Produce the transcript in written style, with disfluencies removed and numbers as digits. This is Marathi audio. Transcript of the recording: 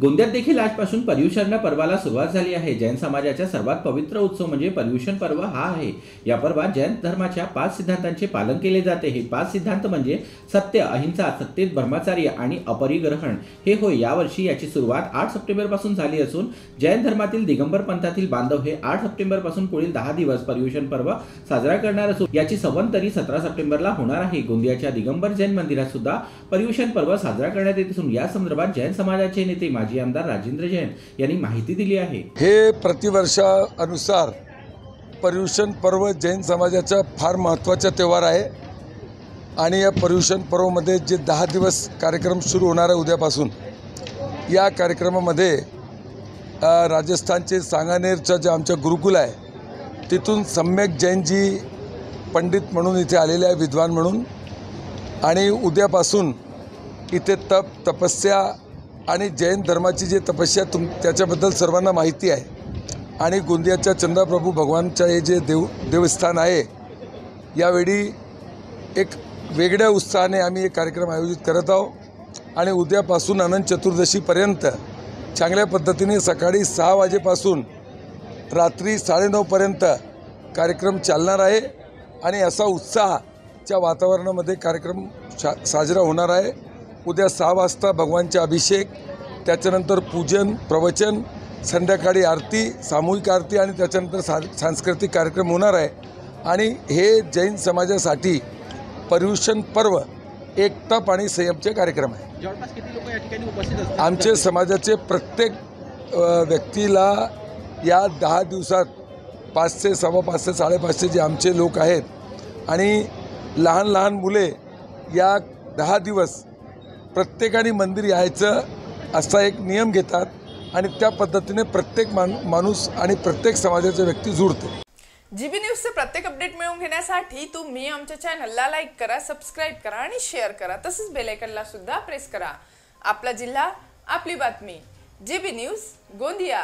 गोंदियात देखील आजपासून पर्युषण पर्वाला सुरुवात झाली आहे। जैन समाजाचा सर्वात पवित्र उत्सव म्हणजे पर्युषण पर्व हा आहे। या पर्वात जैन धर्माच्या 5 सिद्धांतांचे पालन केले जाते। हे 5 सिद्धांत म्हणजे सत्य, अहिंसा, सत्तेत ब्रह्मचर्य आणि अपरिग्रहण हे होय। यावर्षी याची सुरुवात 8 सप्टेंबर पासून झाली असून जैन धर्मातील दिगंबर पंथातील बांधव हे 8 सप्टेंबर पासून पुढील 10 दिवस पर्युषण पर्व साजरा करणार असून याची सवंतरी 17 सप्टेंबरला होणार आहे। गोंदियाच्या दिगंबर जैन मंदिरात सुद्धा पर्युषण पर्व साजरा करण्यात येत असून या संदर्भात जैन समाजाचे नेते माजी आमदार राजेंद्र जैन यांनी माहिती दिली आहे। हे प्रतिवर्षानुसार पर्युषण पर्व जैन समाजाचा फार महत्त्वाचा त्योहार आहे आणि या पर्युषण पर्वामध्ये जे 10 दिवस कार्यक्रम सुरू होणार आहे उद्यापासून, या कार्यक्रमामध्ये राजस्थानचे सांगानेरचं जे आमचं गुरुकुल आहे तिथून सम्यक जैनजी पंडित म्हणून इथे आलेले आहे, विद्वान म्हणून, आणि उद्यापासून इथे तपस्या आणि जैन धर्माची जी तपस्या त्याच्याबद्दल सर्वांना माहिती आहे आणि गोंदियाच्या चंद्रप्रभू भगवानचं हे जे देवस्थान आहे यावेळी एक वेगळ्या उत्साहाने आम्ही हे कार्यक्रम आयोजित करत आहोत आणि उद्यापासून अनंत चतुर्दशीपर्यंत चांगल्या पद्धतीने सकाळी 6 वाजेपासून रात्री 9:30 पर्यंत कार्यक्रम चालणार आहे आणि असा उत्साहाच्या वातावरणामध्ये कार्यक्रम साजरा होणार आहे। उद्या 6 वाजता भगवानचे अभिषेक, त्याच्यानंतर पूजन, प्रवचन, संध्याकाळी आरती, सामूहिक आरती आणि त्याच्यानंतर सांस्कृतिक कार्यक्रम होणार आहे आणि हे जैन समाजासाठी पर्युषण पर्व एक तप आणि संयमचे कार्यक्रम आहे। जवळपास किती लोक या ठिकाणी उपस्थित असतात? आमचे समाजाचे प्रत्येक व्यक्तीला या 10 दिवसात 500, 550, 550 जे आमचे लोक आहेत आणि लहान लहान मुले या 10 दिवस प्रत्येकाने मंदिर यायचं असा एक नियम घेतात आणि त्या पद्धतीने प्रत्येक माणूस आणि प्रत्येक समाजाचे व्यक्ती जुळते। जीबी न्यूजचे प्रत्येक अपडेट मिळवून घेण्यासाठी तुम्ही आमच्या चॅनलला लाईक करा, सबस्क्राइब करा आणि शेअर करा। तसेच बेल आयकॉनला सुद्धा प्रेस करा। आपला जिल्हा, आपली बातमी। GB news, Gondia.